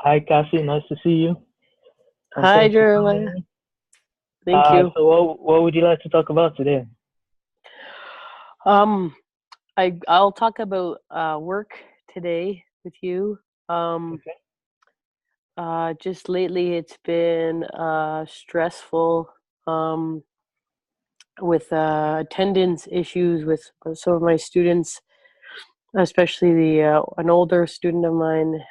Hi, Cassie. Nice to see you. And Hi, thanks for coming Jeremiah. in. Thank you. So what would you like to talk about today? Um, I'll talk about work today with you. Um, Okay. just lately it's been stressful um, with attendance issues with some of my students, especially the an older student of mine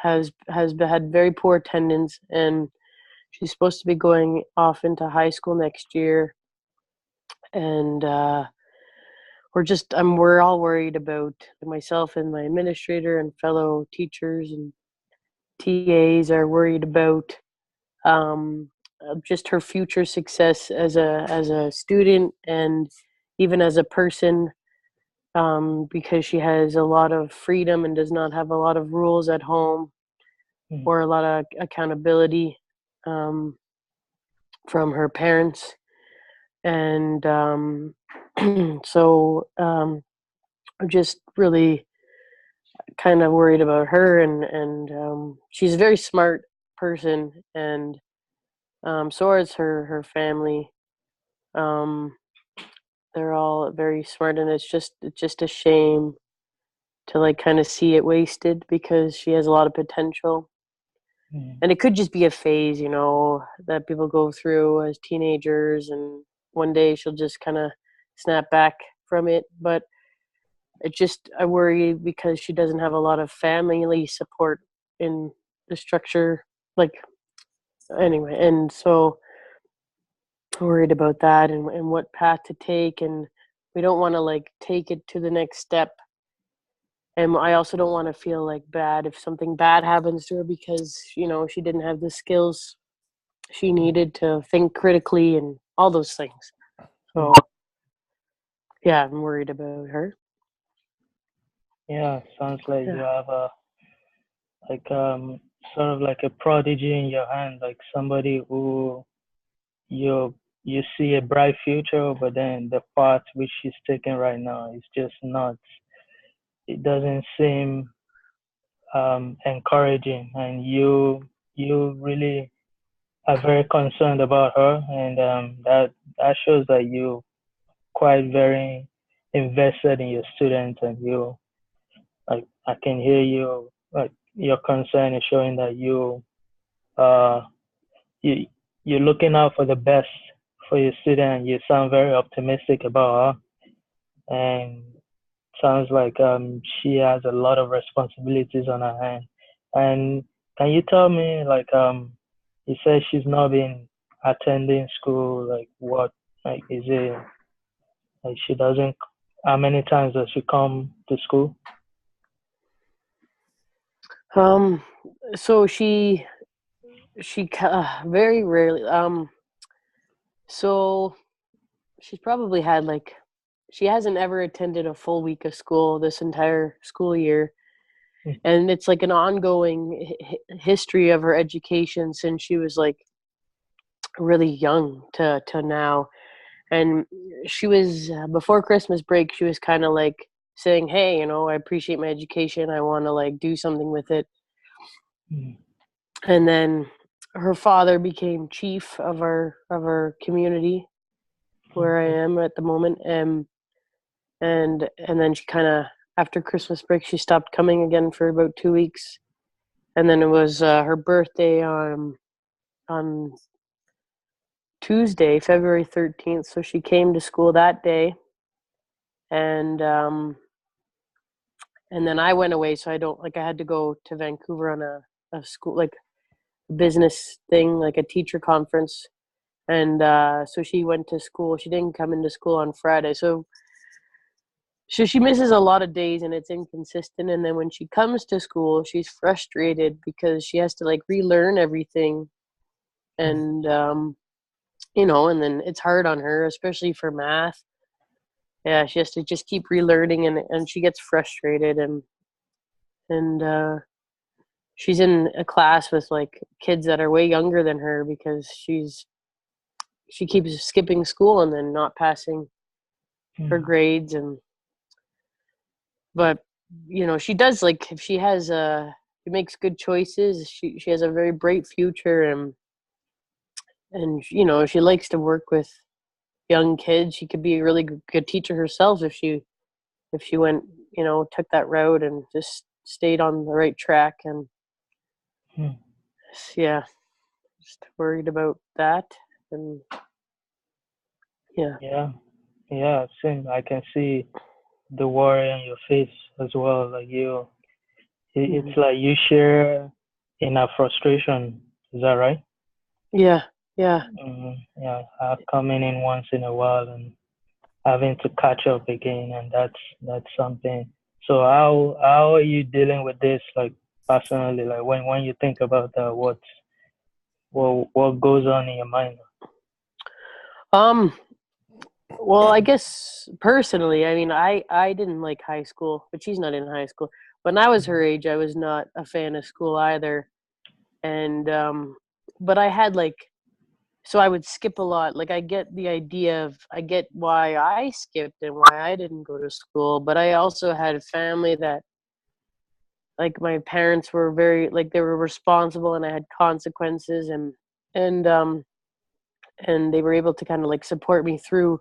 had very poor attendance, and she's supposed to be going off into high school next year, and we're all worried about myself and my administrator and fellow teachers and TAs are worried about just her future success as a student and even as a person, because she has a lot of freedom and does not have a lot of rules at home Mm, or a lot of accountability um, from her parents. And I'm just really kind of worried about her, and she's a very smart person, and so is her family. um they're all very smart, and it's just a shame to like kind of see it wasted because she has a lot of potential, mm, and it could just be a phase, that people go through as teenagers, and one day she'll just kind of snap back from it. But I worry because she doesn't have a lot of family support in the structure, like, anyway, and so worried about that, and what path to take, and we don't want to like take it to the next step, and I also don't want to feel like bad if something bad happens to her because she didn't have the skills she mm, needed to think critically and all those things. So mm. yeah, I'm worried about her. Yeah, sounds like you Yeah. have a like sort of like a prodigy in your hand, like somebody who you you see a bright future, but then the path which she's taking right now is just not. It doesn't seem encouraging, and you really are very concerned about her, and that shows that you quite very invested in your students, and you like I can hear you like your concern is showing that uh you you're looking out for the best for your student. You sound very optimistic about her, and sounds like she has a lot of responsibilities on her hand. And can you tell me like you said she's not been attending school, like what, like is it like she doesn't, how many times does she come to school? um so very rarely, so she's probably had like she hasn't ever attended a full week of school this entire school year, Mm, and it's like an ongoing history of her education since she was like really young to now. And she was before Christmas break, she was kind of like saying, hey, I appreciate my education, I want to like do something with it. mm, And then her father became chief of our community where I okay. am at the moment. And then she kind of, after Christmas break, she stopped coming again for about 2 weeks, and then it was her birthday on Tuesday, February 13th. So she came to school that day, and then I went away. So I don't like I had to go to Vancouver on a school like business thing, like a teacher conference, and so she went to school. She didn't come into school on Friday, so she misses a lot of days, and it's inconsistent. And then when she comes to school, she's frustrated because she has to like relearn everything, Mm, and and then it's hard on her, especially for math. Yeah, she has to just keep relearning, and she gets frustrated, and she's in a class with like kids that are way younger than her because she keeps skipping school and then not passing her mm, grades. And but she does, like, if she has makes good choices. She has a very bright future, and you know, she likes to work with young kids. She could be a really good teacher herself if she went, you know, took that route and just stayed on the right track. And Hmm. yeah, just worried about that. And yeah, Yeah, yeah, same. I can see the worry on your face as well. Like hmm it's like you share in a frustration. Is that right? yeah, yeah, Yeah, coming in once in a while and having to catch up again, and that's something. So how are you dealing with this, like personally? Like when you think about that, what goes on in your mind? um well, I guess personally, I mean, I didn't like high school, but she's not in high school. When I was her age, I was not a fan of school either. And but I had like, so I would skip a lot. Like, I get the idea of, I get why I skipped and why I didn't go to school, but I also had family that, like, my parents were very, like, they were responsible, and I had consequences, and um and they were able to kind of like support me through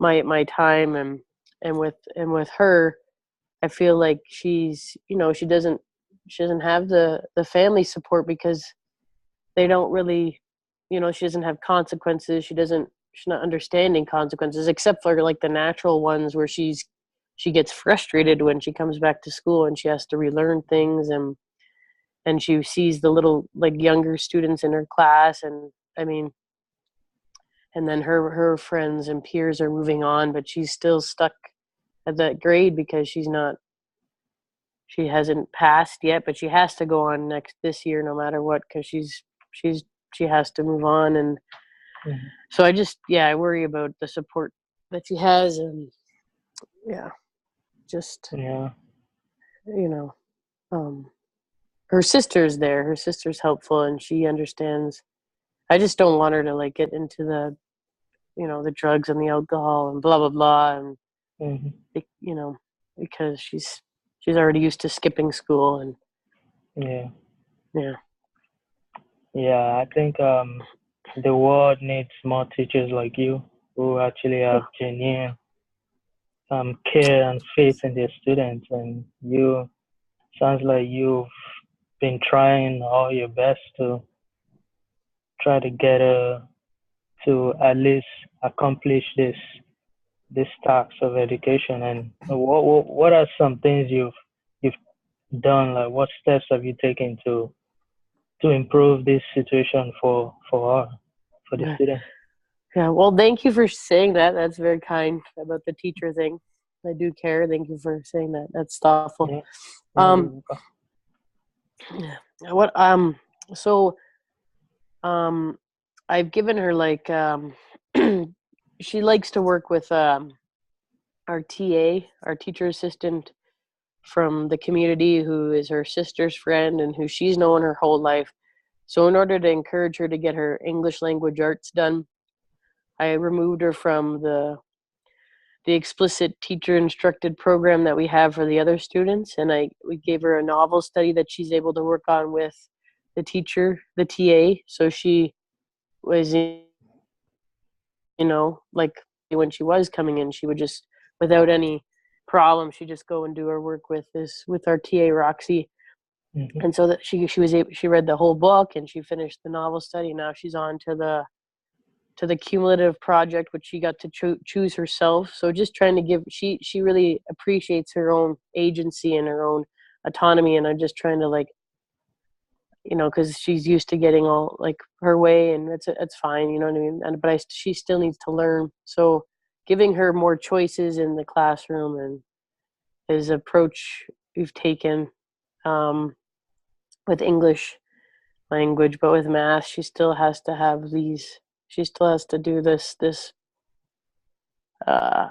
my time. And with her, I feel like she's, you know, she doesn't have the family support, because they don't really, you know, she doesn't have consequences. She's not understanding consequences, except for like the natural ones where she gets frustrated when she comes back to school and she has to relearn things, and she sees the little, like, younger students in her class. And I mean, and then her friends and peers are moving on, but she's still stuck at that grade because she hasn't passed yet, but she has to go on next this year no matter what, because she's she has to move on. And Mm-hmm. so I just, yeah, I worry about the support that she has. And yeah, just, Yeah. you know, um her sister's there, her sister's helpful, and she understands. I just don't want her to like get into the, you know, the drugs and the alcohol and blah blah blah. And Hmm. you know, because she's already used to skipping school. And Yeah. yeah, Yeah. I think the world needs more teachers like you who actually have genuine care and faith in their students, and you sounds like you've been trying all your best to try to get to at least accomplish this task of education. And what are some things you've done? Like what steps have you taken to improve this situation for the yeah. student? Yeah, well, thank you for saying that. That's very kind about the teacher thing. I do care. Thank you for saying that. That's thoughtful. Yeah, yeah, Um, you're welcome. yeah. What so um I've given her like she likes to work with our TA, our teacher assistant from the community, who is her sister's friend and who she's known her whole life. So in order to encourage her to get her English language arts done, I removed her from the explicit teacher instructed program that we have for the other students, and we gave her a novel study that she's able to work on with the teacher, the TA. So she was, you know, like, when she was coming in, she would just, without any problem, she just go and do her work with our TA Roxy. Hmm. And so that she was able, she read the whole book and she finished the novel study. Now she's on to the cumulative project, which she got to choose herself. So just trying to give, she really appreciates her own agency and her own autonomy. And I'm just trying to, like, you know, because she's used to getting all like her way, and it's fine, you know what I mean. But she still needs to learn. So giving her more choices in the classroom, and his approach we've taken, um, with English language, but with math, she still has to have these. She still has to do this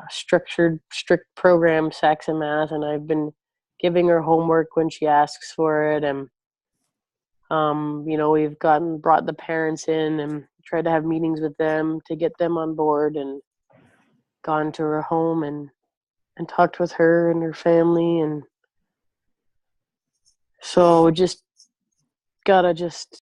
strict program, Saxon Math, and I've been giving her homework when she asks for it. And you know, we've brought the parents in and tried to have meetings with them to get them on board, and gone to her home and talked with her and her family. And So just gotta just